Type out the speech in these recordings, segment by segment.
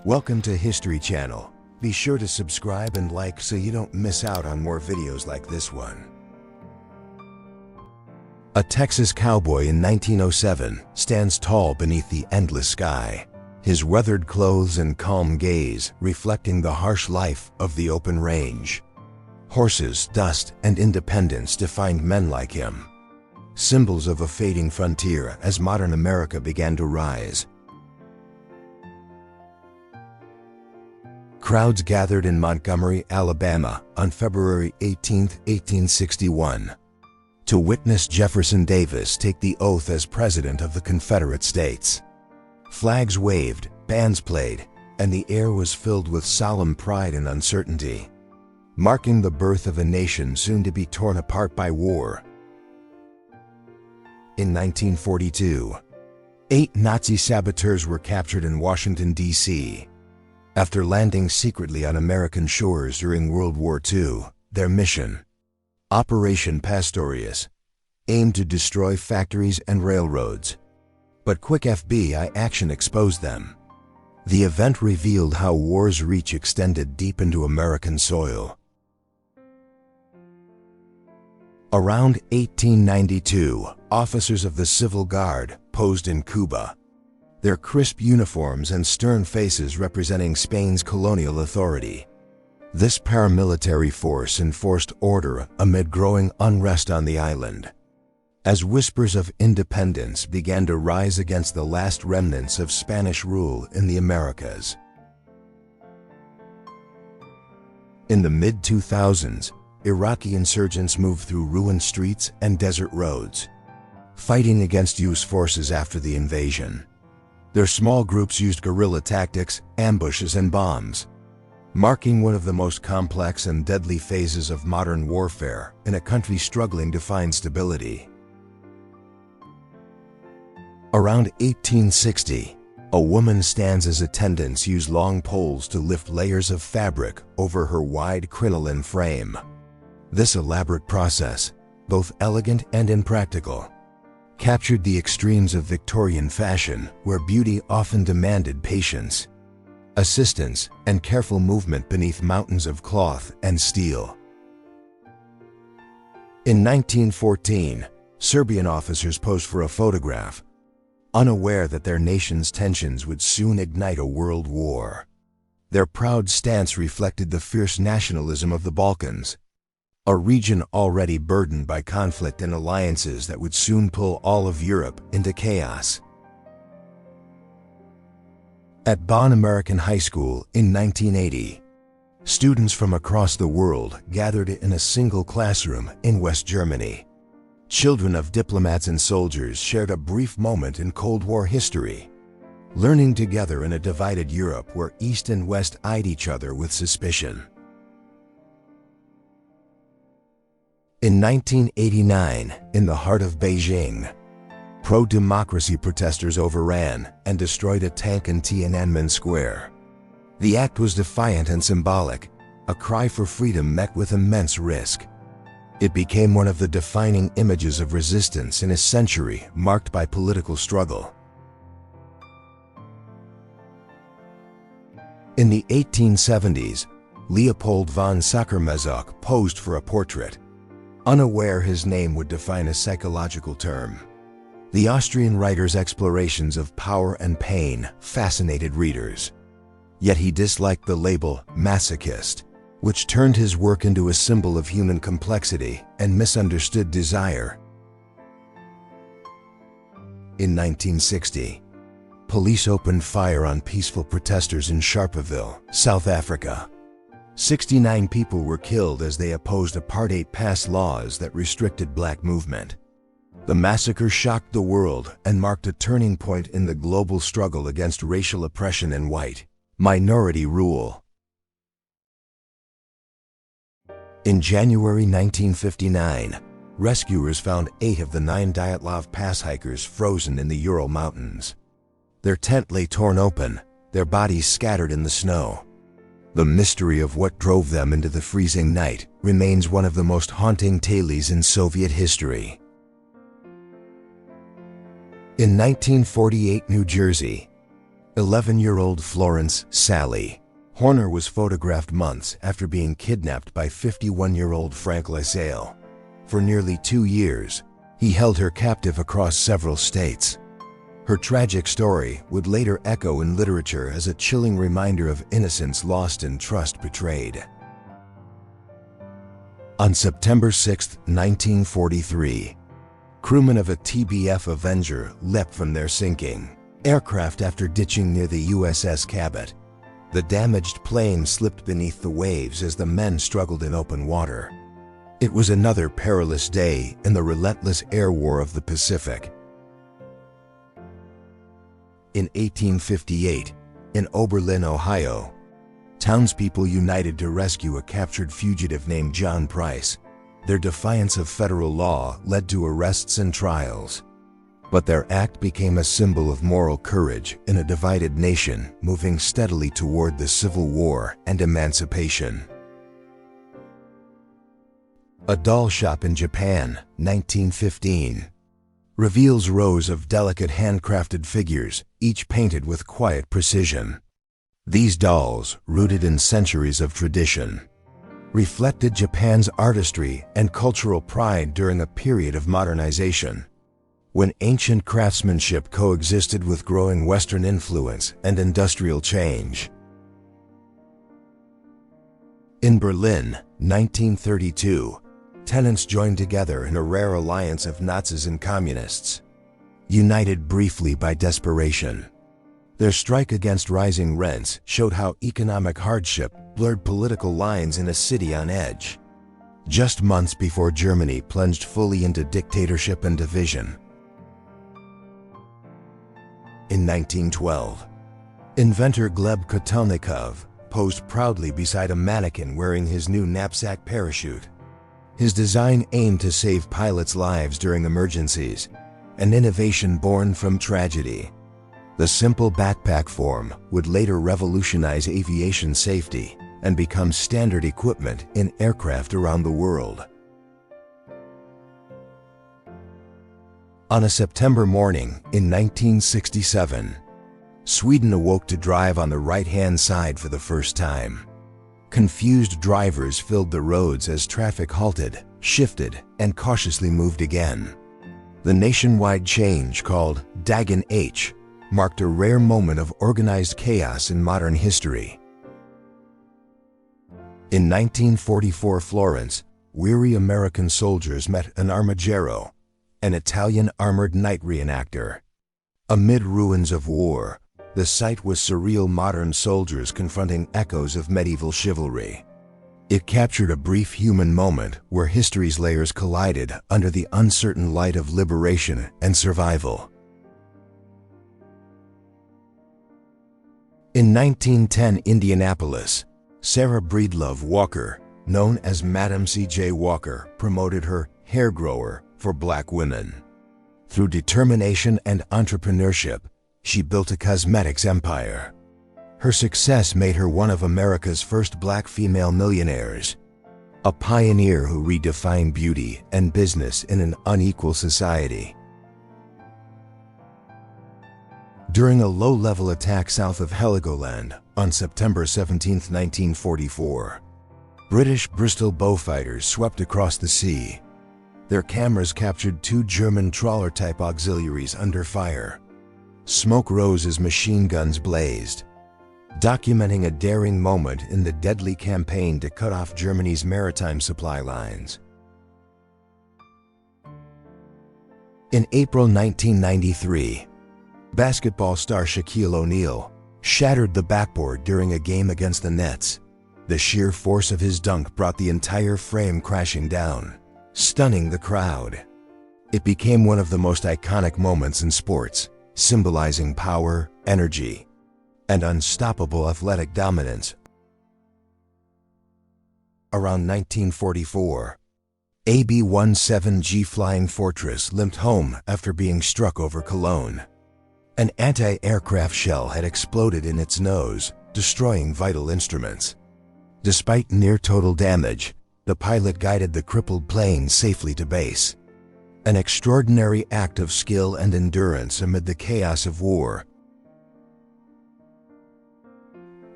Welcome to History Channel. Be sure to subscribe and like so you don't miss out on more videos like this one. A Texas cowboy in 1907 stands tall beneath the endless sky, his weathered clothes and calm gaze reflecting the harsh life of the open range. Horses, dust, and independence defined men like him, symbols of a fading frontier as modern America began to rise. Crowds gathered in Montgomery, Alabama on February 18, 1861, to witness Jefferson Davis take the oath as President of the Confederate States. Flags waved, bands played, and the air was filled with solemn pride and uncertainty, marking the birth of a nation soon to be torn apart by war. In 1942, 8 Nazi saboteurs were captured in Washington, D.C. After landing secretly on American shores during World War II, their mission, Operation Pastorius, aimed to destroy factories and railroads. But quick FBI action exposed them. The event revealed how war's reach extended deep into American soil. Around 1892, officers of the Civil Guard posed in Cuba, their crisp uniforms and stern faces representing Spain's colonial authority. This paramilitary force enforced order amid growing unrest on the island, as whispers of independence began to rise against the last remnants of Spanish rule in the Americas. In the mid-2000s, Iraqi insurgents moved through ruined streets and desert roads, fighting against U.S. forces after the invasion. Their small groups used guerrilla tactics, ambushes, and bombs, marking one of the most complex and deadly phases of modern warfare in a country struggling to find stability. Around 1860, a woman stands as attendants use long poles to lift layers of fabric over her wide crinoline frame. This elaborate process, both elegant and impractical, captured the extremes of Victorian fashion, where beauty often demanded patience, assistance, and careful movement beneath mountains of cloth and steel. In 1914, Serbian officers posed for a photograph, unaware that their nation's tensions would soon ignite a world war. Their proud stance reflected the fierce nationalism of the Balkans, a region already burdened by conflict and alliances that would soon pull all of Europe into chaos. At Bonn American High School in 1980, students from across the world gathered in a single classroom in West Germany. Children of diplomats and soldiers shared a brief moment in Cold War history, learning together in a divided Europe where East and West eyed each other with suspicion. In 1989, in the heart of Beijing, pro-democracy protesters overran and destroyed a tank in Tiananmen Square. The act was defiant and symbolic, a cry for freedom met with immense risk. It became one of the defining images of resistance in a century marked by political struggle. In the 1870s, Leopold von Sacher-Masoch posed for a portrait, unaware his name would define a psychological term. The Austrian writer's explorations of power and pain fascinated readers. Yet he disliked the label masochist, which turned his work into a symbol of human complexity and misunderstood desire. In 1960, police opened fire on peaceful protesters in Sharpeville, South Africa. 69 people were killed as they opposed apartheid-passed laws that restricted black movement. The massacre shocked the world and marked a turning point in the global struggle against racial oppression and white minority rule. In January 1959, rescuers found 8 of the 9 Dyatlov Pass hikers frozen in the Ural Mountains. Their tent lay torn open, their bodies scattered in the snow. The mystery of what drove them into the freezing night remains one of the most haunting tales in Soviet history. In 1948 New Jersey, 11-year-old Florence Sally Horner was photographed months after being kidnapped by 51-year-old Frank LaSalle. For nearly 2 years, he held her captive across several states. Her tragic story would later echo in literature as a chilling reminder of innocence lost and trust betrayed. On September 6, 1943, crewmen of a TBF Avenger leapt from their sinking aircraft after ditching near the USS Cabot. The damaged plane slipped beneath the waves as the men struggled in open water. It was another perilous day in the relentless air war of the Pacific. In 1858, in Oberlin, Ohio, townspeople united to rescue a captured fugitive named John Price. Their defiance of federal law led to arrests and trials. But their act became a symbol of moral courage in a divided nation moving steadily toward the Civil War and emancipation. A doll shop in Japan, 1915, reveals rows of delicate handcrafted figures, each painted with quiet precision. These dolls, rooted in centuries of tradition, reflected Japan's artistry and cultural pride during a period of modernization, when ancient craftsmanship coexisted with growing Western influence and industrial change. In Berlin, 1932, tenants joined together in a rare alliance of Nazis and Communists, united briefly by desperation. Their strike against rising rents showed how economic hardship blurred political lines in a city on edge. Just months before Germany plunged fully into dictatorship and division. In 1912, inventor Gleb Kotelnikov posed proudly beside a mannequin wearing his new knapsack parachute. His design aimed to save pilots' lives during emergencies, an innovation born from tragedy. The simple backpack form would later revolutionize aviation safety and become standard equipment in aircraft around the world. On a September morning in 1967, Sweden awoke to drive on the right-hand side for the first time. Confused drivers filled the roads as traffic halted, shifted, and cautiously moved again. The nationwide change, called Dagen H, marked a rare moment of organized chaos in modern history. In 1944 Florence, weary American soldiers met an armagero, an Italian armored knight reenactor. Amid ruins of war, the sight was surreal, modern soldiers confronting echoes of medieval chivalry. It captured a brief human moment where history's layers collided under the uncertain light of liberation and survival. In 1910 Indianapolis, Sarah Breedlove Walker, known as Madam C.J. Walker, promoted her hair grower for black women. Through determination and entrepreneurship, she built a cosmetics empire. Her success made her one of America's first black female millionaires, a pioneer who redefined beauty and business in an unequal society. During a low-level attack south of Heligoland on September 17, 1944, British Bristol bowfighters swept across the sea. Their cameras captured 2 German trawler-type auxiliaries under fire. Smoke rose as machine guns blazed, documenting a daring moment in the deadly campaign to cut off Germany's maritime supply lines. In April 1993, basketball star Shaquille O'Neal shattered the backboard during a game against the Nets. The sheer force of his dunk brought the entire frame crashing down, stunning the crowd. It became one of the most iconic moments in sports, symbolizing power, energy, and unstoppable athletic dominance. Around 1944, a B-17G Flying Fortress limped home after being struck over Cologne. An anti-aircraft shell had exploded in its nose, destroying vital instruments. Despite near-total damage, the pilot guided the crippled plane safely to base. An extraordinary act of skill and endurance amid the chaos of war.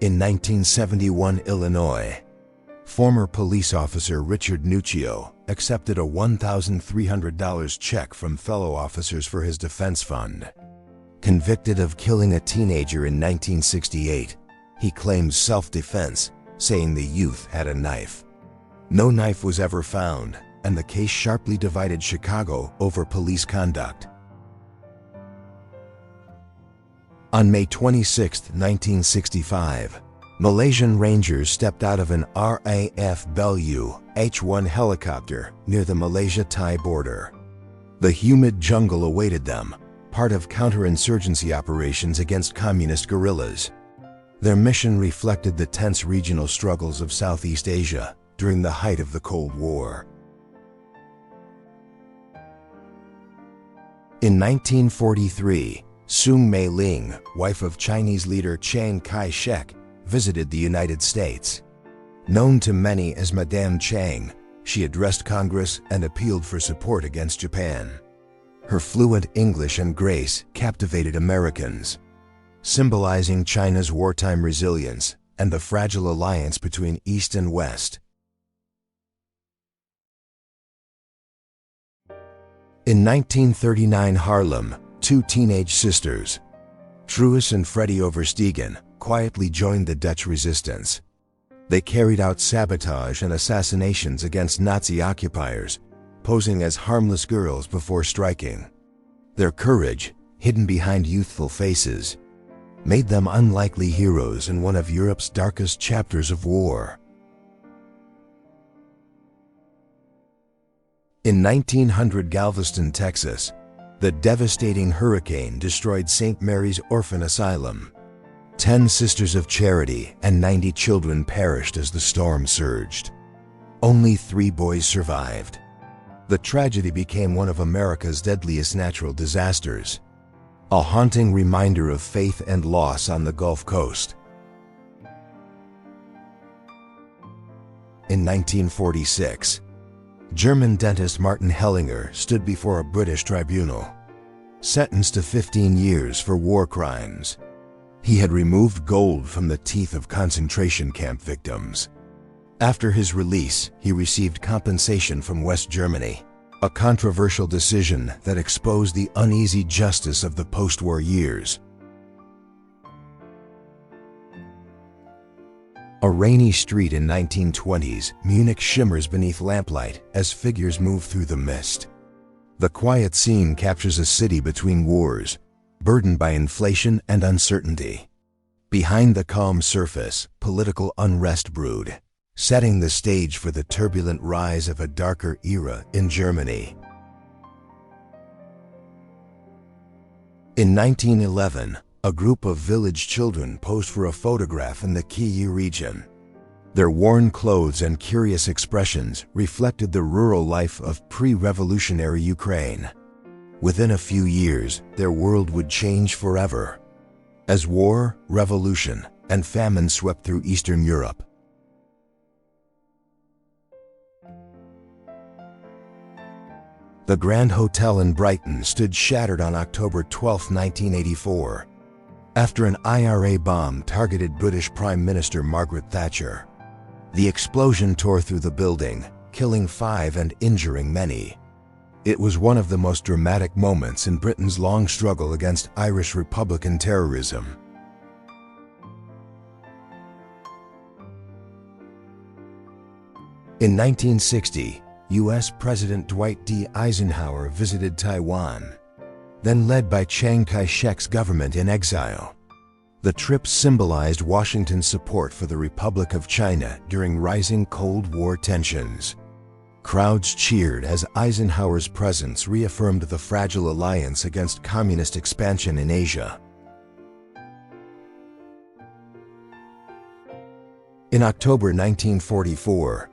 In 1971, Illinois, former police officer Richard Nuccio accepted a $1,300 check from fellow officers for his defense fund. Convicted of killing a teenager in 1968, he claimed self-defense, saying the youth had a knife. No knife was ever found, and the case sharply divided Chicago over police conduct. On May 26, 1965, Malaysian Rangers stepped out of an RAF Belu H-1 helicopter near the Malaysia-Thai border. The humid jungle awaited them, part of counterinsurgency operations against communist guerrillas. Their mission reflected the tense regional struggles of Southeast Asia during the height of the Cold War. In 1943, Soong Mei-ling, wife of Chinese leader Chiang Kai-shek, visited the United States. Known to many as Madame Chiang, she addressed Congress and appealed for support against Japan. Her fluent English and grace captivated Americans, symbolizing China's wartime resilience and the fragile alliance between East and West. In 1939 Harlem, two teenage sisters, Truus and Freddie Overstegen, quietly joined the Dutch resistance. They carried out sabotage and assassinations against Nazi occupiers, posing as harmless girls before striking. Their courage, hidden behind youthful faces, made them unlikely heroes in one of Europe's darkest chapters of war. In 1900 Galveston, Texas, the devastating hurricane destroyed St. Mary's Orphan Asylum. 10 Sisters of Charity and 90 children perished as the storm surged. Only 3 boys survived. The tragedy became one of America's deadliest natural disasters, a haunting reminder of faith and loss on the Gulf Coast. In 1946, German dentist Martin Hellinger stood before a British tribunal, sentenced to 15 years for war crimes. He had removed gold from the teeth of concentration camp victims. After his release, he received compensation from West Germany, a controversial decision that exposed the uneasy justice of the post-war years. A rainy street in 1920s, Munich shimmers beneath lamplight as figures move through the mist. The quiet scene captures a city between wars, burdened by inflation and uncertainty. Behind the calm surface, political unrest brewed, setting the stage for the turbulent rise of a darker era in Germany. In 1911, a group of village children posed for a photograph in the Kyiv region. Their worn clothes and curious expressions reflected the rural life of pre-revolutionary Ukraine. Within a few years, their world would change forever, as war, revolution, and famine swept through Eastern Europe. The Grand Hotel in Brighton stood shattered on October 12, 1984. After an IRA bomb targeted British Prime Minister Margaret Thatcher. The explosion tore through the building, killing 5 and injuring many. It was one of the most dramatic moments in Britain's long struggle against Irish Republican terrorism. In 1960, U.S. President Dwight D. Eisenhower visited Taiwan, then led by Chiang Kai-shek's government in exile. The trip symbolized Washington's support for the Republic of China during rising Cold War tensions. Crowds cheered as Eisenhower's presence reaffirmed the fragile alliance against communist expansion in Asia. In October 1944,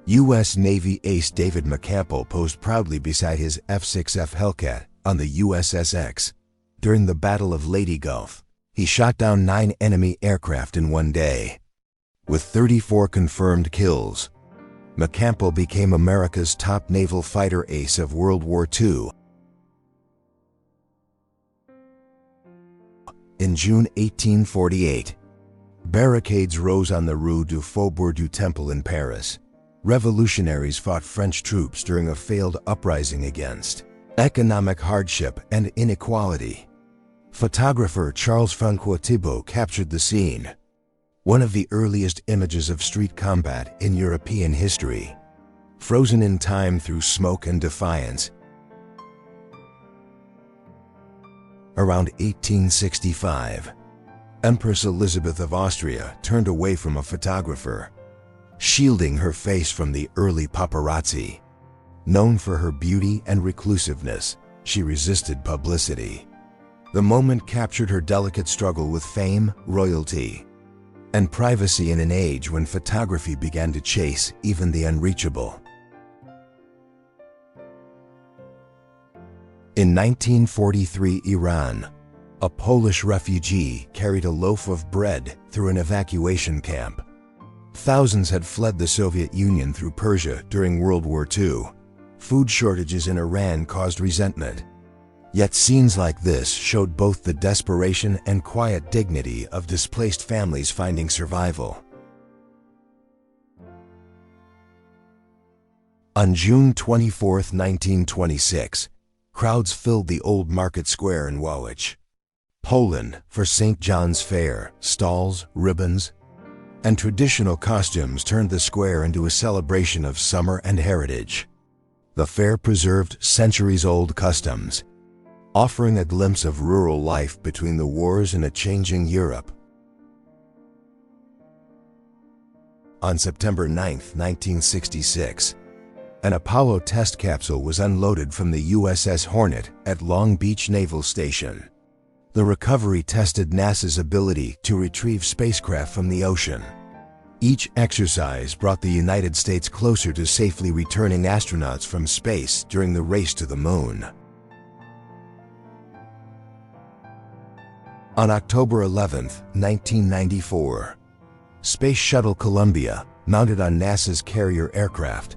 U.S. Navy ace David McCampbell posed proudly beside his F-6F Hellcat on the USS-X. During the Battle of Leyte Gulf, he shot down 9 enemy aircraft in one day. With 34 confirmed kills, McCampbell became America's top naval fighter ace of World War II. In June 1848, Barricades rose on the Rue du Faubourg du Temple in Paris. Revolutionaries fought French troops during a failed uprising against economic hardship and inequality. Photographer Charles-François Thibault captured the scene, one of the earliest images of street combat in European history, frozen in time through smoke and defiance. Around 1865, Empress Elisabeth of Austria turned away from a photographer, shielding her face from the early paparazzi. Known for her beauty and reclusiveness, she resisted publicity. The moment captured her delicate struggle with fame, royalty, and privacy in an age when photography began to chase even the unreachable. In 1943 Iran, a Polish refugee carried a loaf of bread through an evacuation camp. Thousands had fled the Soviet Union through Persia during World War II. Food shortages in Iran caused resentment. Yet scenes like this showed both the desperation and quiet dignity of displaced families finding survival. On June 24, 1926, crowds filled the old market square in Wałcz, Poland, for St. John's Fair. Stalls, ribbons, and traditional costumes turned the square into a celebration of summer and heritage. The fair preserved centuries-old customs, offering a glimpse of rural life between the wars in a changing Europe. On September 9, 1966, an Apollo test capsule was unloaded from the USS Hornet at Long Beach Naval Station. The recovery tested NASA's ability to retrieve spacecraft from the ocean. Each exercise brought the United States closer to safely returning astronauts from space during the race to the moon. On October 11, 1994, Space Shuttle Columbia, mounted on NASA's carrier aircraft,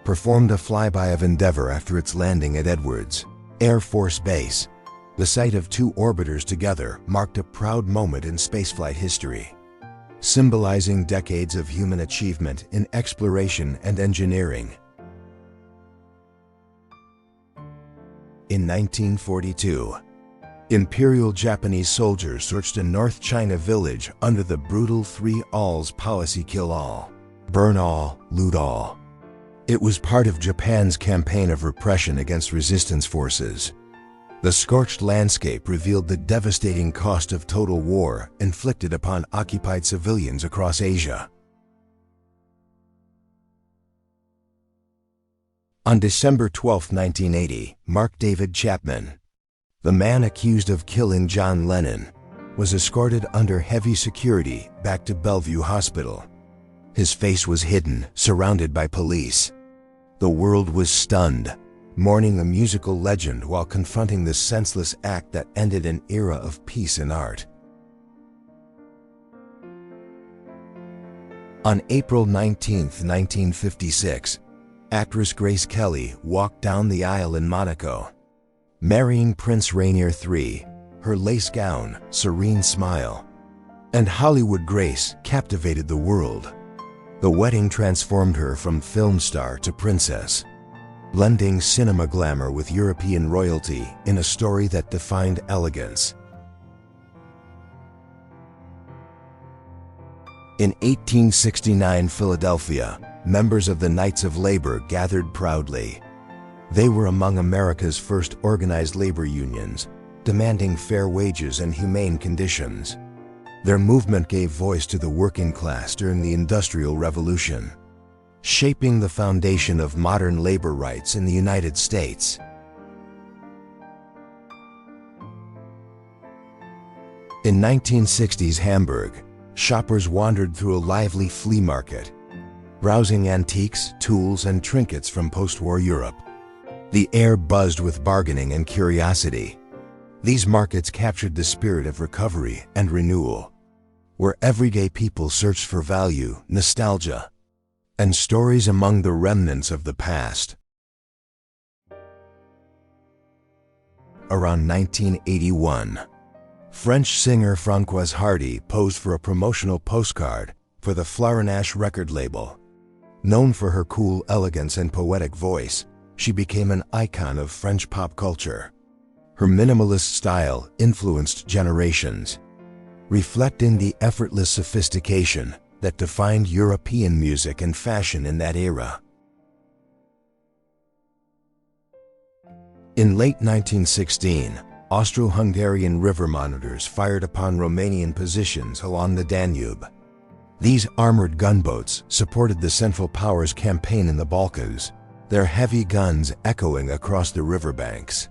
performed a flyby of Endeavour after its landing at Edwards Air Force Base. The sight of two orbiters together marked a proud moment in spaceflight history, symbolizing decades of human achievement in exploration and engineering. In 1942, Imperial Japanese soldiers searched a North China village under the brutal Three Alls policy: kill all, burn all, loot all. It was part of Japan's campaign of repression against resistance forces. The scorched landscape revealed the devastating cost of total war inflicted upon occupied civilians across Asia. On December 12, 1980, Mark David Chapman, the man accused of killing John Lennon, was escorted under heavy security back to Bellevue Hospital. His face was hidden, surrounded by police. The world was stunned, mourning a musical legend while confronting the senseless act that ended an era of peace and art. On April 19, 1956, actress Grace Kelly walked down the aisle in Monaco, marrying Prince Rainier III. Her lace gown, serene smile, and Hollywood grace captivated the world. The wedding transformed her from film star to princess, blending cinema glamour with European royalty in a story that defined elegance. In 1869 Philadelphia, members of the Knights of Labor gathered proudly. They were among America's first organized labor unions, demanding fair wages and humane conditions. Their movement gave voice to the working class during the Industrial Revolution, shaping the foundation of modern labor rights in the United States. In 1960s Hamburg, shoppers wandered through a lively flea market, browsing antiques, tools, and trinkets from post-war Europe. The air buzzed with bargaining and curiosity. These markets captured the spirit of recovery and renewal, where everyday people searched for value, nostalgia, and stories among the remnants of the past. Around 1981, French singer Françoise Hardy posed for a promotional postcard for the Florinash record label. Known for her cool elegance and poetic voice, she became an icon of French pop culture. Her minimalist style influenced generations, reflecting the effortless sophistication that defined European music and fashion in that era. In late 1916, Austro-Hungarian river monitors fired upon Romanian positions along the Danube. These armored gunboats supported the Central Powers campaign in the Balkans, their heavy guns echoing across the riverbanks.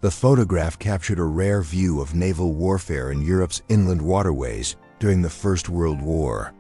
The photograph captured a rare view of naval warfare in Europe's inland waterways during the First World War.